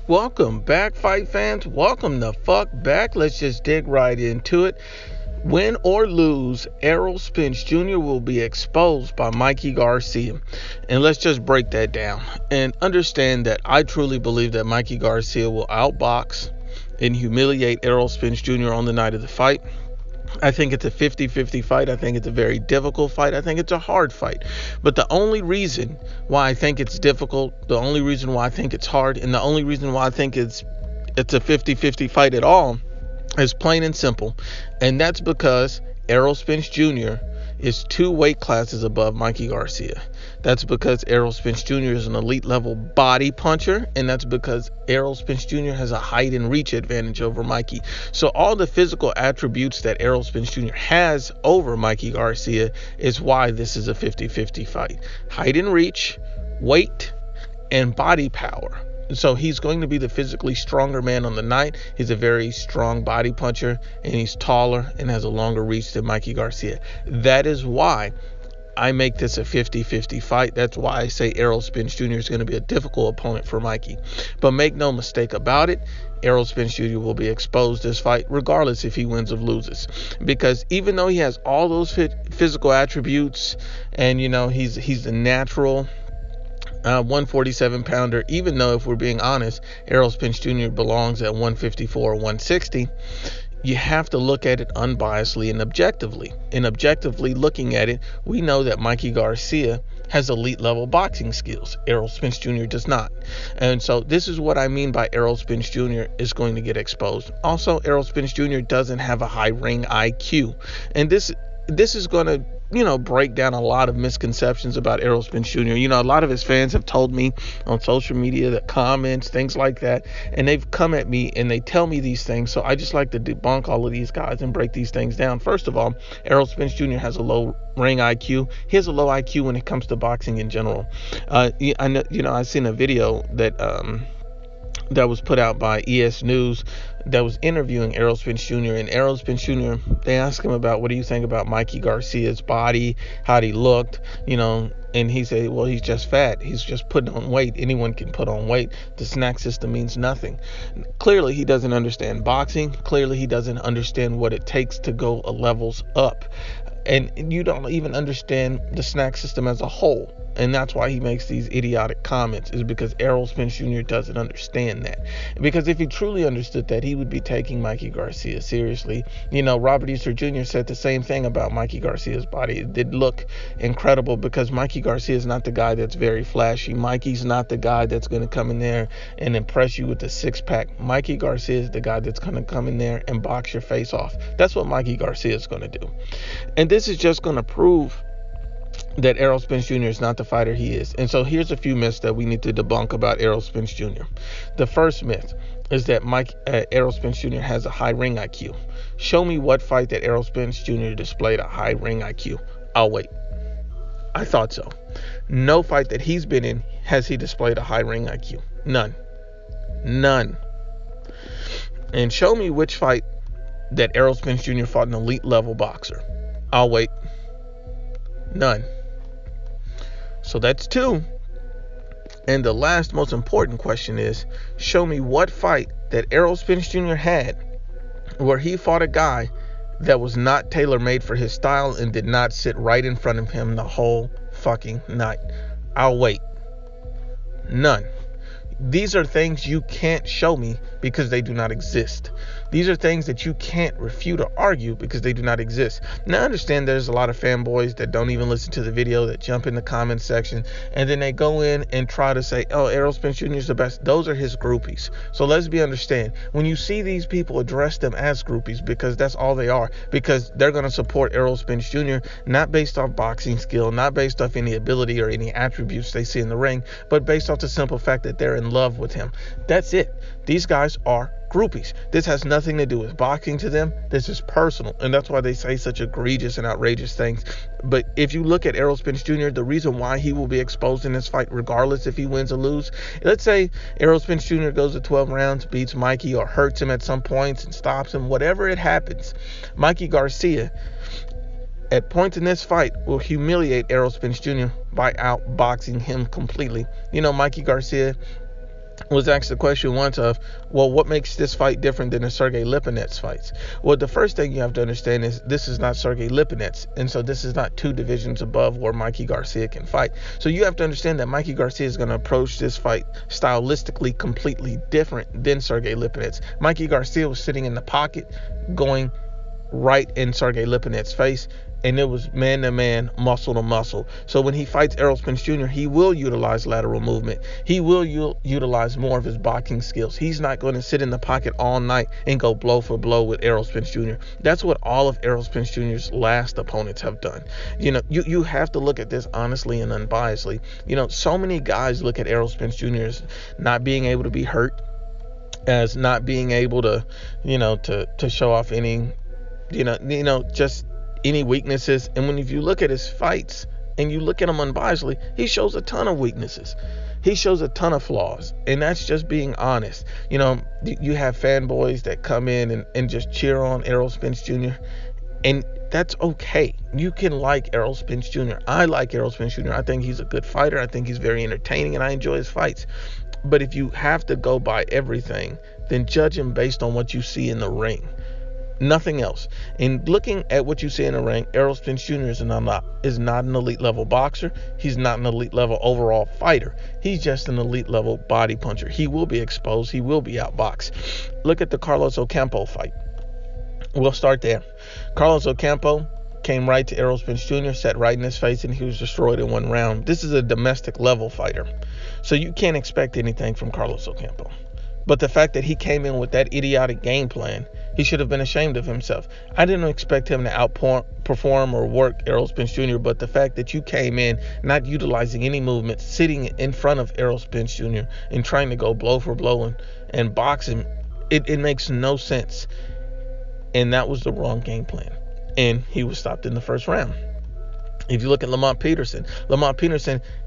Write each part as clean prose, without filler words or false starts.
Welcome back, fight fans. Welcome the fuck back. Let's just dig right into it. Win or lose, Errol Spence Jr. will be exposed by Mikey Garcia. And let's just break that down and understand that I truly believe that Mikey Garcia will outbox and humiliate Errol Spence Jr. on the night of the fight. I think it's a 50-50 fight. I think it's a very difficult fight. I think it's a hard fight. But the only reason why I think it's difficult, the only reason why I think it's hard, and the only reason why I think it's a 50-50 fight at all is plain and simple. And that's because Errol Spence Jr. is 2 weight classes above Mikey Garcia. That's because Errol Spence Jr. is an elite level body puncher, and that's because Errol Spence Jr. has a height and reach advantage over Mikey. So all the physical attributes that Errol Spence Jr. has over Mikey Garcia is why this is a 50-50 fight. Height and reach, weight, and body power. So he's going to be the physically stronger man on the night. He's a very strong body puncher, and he's taller and has a longer reach than Mikey Garcia. That is why I make this a 50-50 fight. That's why I say Errol Spence Jr. is going to be a difficult opponent for Mikey. But make no mistake about it, Errol Spence Jr. will be exposed this fight regardless if he wins or loses. Because even though he has all those physical attributes, and he's a natural 147 pounder, even though, if we're being honest, Errol Spence Jr. belongs at 154 or 160, you have to look at it unbiasedly and objectively. And objectively looking at it, we know that Mikey Garcia has elite level boxing skills. Errol Spence Jr. does not. And so this is what I mean by Errol Spence Jr. is going to get exposed. Also, Errol Spence Jr. doesn't have a high ring IQ. And this is going to break down a lot of misconceptions about Errol Spence Jr. A lot of his fans have told me on social media, the comments, things like that, and they've come at me and they tell me these things. So I just like to debunk all of these guys and break these things down. First of all, Errol Spence Jr. has a low ring IQ. He has a low IQ when it comes to boxing in general. I seen a video that was put out by ES News that was interviewing Errol Spence Jr. And Errol Spence Jr., they asked him about, what do you think about Mikey Garcia's body, how he looked, and he said, well, he's just fat. He's just putting on weight. Anyone can put on weight. The snack system means nothing. Clearly, he doesn't understand boxing. Clearly, he doesn't understand what it takes to go levels up. And you don't even understand the snack system as a whole. And that's why he makes these idiotic comments, is because Errol Spence Jr. doesn't understand that. Because if he truly understood that, he would be taking Mikey Garcia seriously. Robert Easter Jr. said the same thing about Mikey Garcia's body. It did look incredible because Mikey Garcia is not the guy that's very flashy. Mikey's not the guy that's going to come in there and impress you with the six-pack. Mikey Garcia is the guy that's going to come in there and box your face off. That's what Mikey Garcia is going to do. And this is just going to prove that Errol Spence Jr. is not the fighter he is. And so here's a few myths that we need to debunk about Errol Spence Jr. The first myth is that Errol Spence Jr. has a high ring IQ. Show me what fight that Errol Spence Jr. displayed a high ring IQ. I'll wait. I thought so. No fight that he's been in has he displayed a high ring IQ. None. And show me which fight that Errol Spence Jr. fought an elite level boxer. I'll wait. None. So that's 2. And the last most important question is, show me what fight that Errol Spence Jr. had where he fought a guy that was not tailor-made for his style and did not sit right in front of him the whole fucking night. I'll wait. None. These are things you can't show me because they do not exist. These are things that you can't refute or argue because they do not exist. Now, I understand there's a lot of fanboys that don't even listen to the video, that jump in the comment section, and then they go in and try to say, oh, Errol Spence Jr. is the best. Those are his groupies. So let's understand. When you see these people, address them as groupies, because that's all they are. Because they're going to support Errol Spence Jr. not based off boxing skill, not based off any ability or any attributes they see in the ring, but based off the simple fact that they're in love with him. That's it. These guys are groupies. This has nothing to do with boxing to them. This is personal, and that's why they say such egregious and outrageous things. But if you look at Errol Spence Jr., the reason why he will be exposed in this fight, regardless if he wins or loses, let's say Errol Spence Jr. goes to 12 rounds, beats Mikey, or hurts him at some points and stops him, whatever it happens, Mikey Garcia at points in this fight will humiliate Errol Spence Jr. by outboxing him completely. Mikey Garcia was asked the question once of, well, what makes this fight different than the Sergey Lipinets fights? Well, the first thing you have to understand is this is not Sergey Lipinets, and so this is not 2 divisions above where Mikey Garcia can fight. So you have to understand that Mikey Garcia is going to approach this fight stylistically completely different than Sergey Lipinets. Mikey Garcia was sitting in the pocket, going right in Sergey Lipinets' face, and it was man-to-man, muscle-to-muscle. So when he fights Errol Spence Jr., he will utilize lateral movement. He will utilize more of his boxing skills. He's not going to sit in the pocket all night and go blow for blow with Errol Spence Jr. That's what all of Errol Spence Jr.'s last opponents have done. You have to look at this honestly and unbiasedly. So many guys look at Errol Spence Jr. as not being able to be hurt, as not being able to, to show off any, just any weaknesses. And if you look at his fights and you look at him unbiasedly, he shows a ton of weaknesses. He shows a ton of flaws, and that's just being honest. You have fanboys that come in and just cheer on Errol Spence Jr., and that's okay. You can like Errol Spence Jr. I like Errol Spence Jr. I think he's a good fighter. I think he's very entertaining, and I enjoy his fights. But if you have to go by everything, then judge him based on what you see in the ring. Nothing else. And looking at what you see in the ring, Errol Spence Jr. is not an elite level boxer. He's not an elite level overall fighter. He's just an elite level body puncher. He will be exposed. He will be outboxed. Look at the Carlos Ocampo fight. We'll start there. Carlos Ocampo came right to Errol Spence Jr., sat right in his face, and he was destroyed in 1 round. This is a domestic level fighter, so you can't expect anything from Carlos Ocampo. But the fact that he came in with that idiotic game plan, he should have been ashamed of himself. I didn't expect him to outperform or work Errol Spence Jr., but the fact that you came in not utilizing any movement, sitting in front of Errol Spence Jr. and trying to go blow for blow and box him, it makes no sense. And that was the wrong game plan. And he was stopped in the 1st round. If you look at Lamont Peterson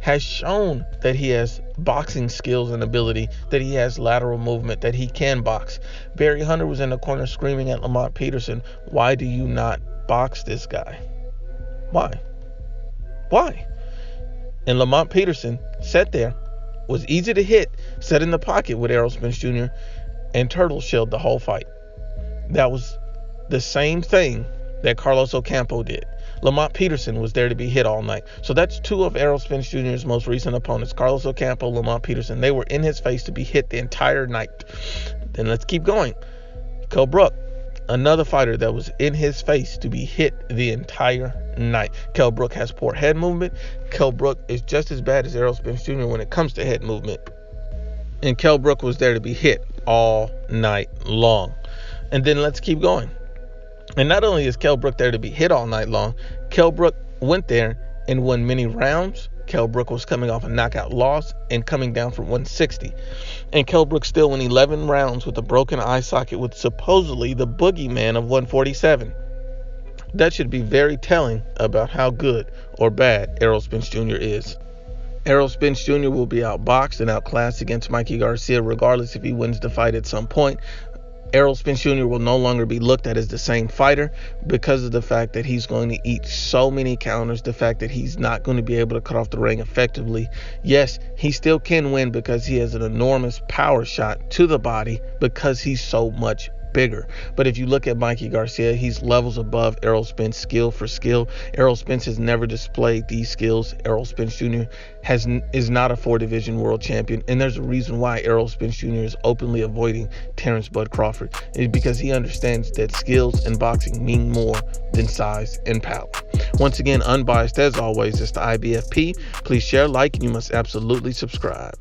has shown that he has boxing skills and ability, that he has lateral movement, that he can box. Barry Hunter was in the corner screaming at Lamont Peterson, why do you not box this guy? Why? And Lamont Peterson sat there, was easy to hit, sat in the pocket with Errol Spence Jr., and turtle shelled the whole fight. That was the same thing that Carlos Ocampo did. Lamont Peterson was there to be hit all night. So that's 2 of Errol Spence Jr.'s most recent opponents, Carlos Ocampo, Lamont Peterson. They were in his face to be hit the entire night. Then let's keep going. Kell Brook, another fighter that was in his face to be hit the entire night. Kell Brook has poor head movement. Kell Brook is just as bad as Errol Spence Jr. when it comes to head movement. And Kell Brook was there to be hit all night long. And then let's keep going. And not only is Kell Brook there to be hit all night long, Kell Brook went there and won many rounds. Kell Brook was coming off a knockout loss and coming down from 160. And Kell Brook still won 11 rounds with a broken eye socket with supposedly the boogeyman of 147. That should be very telling about how good or bad Errol Spence Jr. is. Errol Spence Jr. will be outboxed and outclassed against Mikey Garcia regardless if he wins the fight at some point. Errol Spence Jr. will no longer be looked at as the same fighter because of the fact that he's going to eat so many counters, the fact that he's not going to be able to cut off the ring effectively. Yes, he still can win because he has an enormous power shot to the body because he's so much bigger. But if you look at Mikey Garcia, he's levels above Errol Spence skill for skill. Errol Spence has never displayed these skills. Errol Spence Jr. is not a 4-division world champion, and there's a reason why Errol Spence Jr. is openly avoiding Terrence Bud Crawford. It's because he understands that skills and boxing mean more than size and power. Once again, unbiased as always, it's the Ibfp. Please share, like, and you must absolutely subscribe.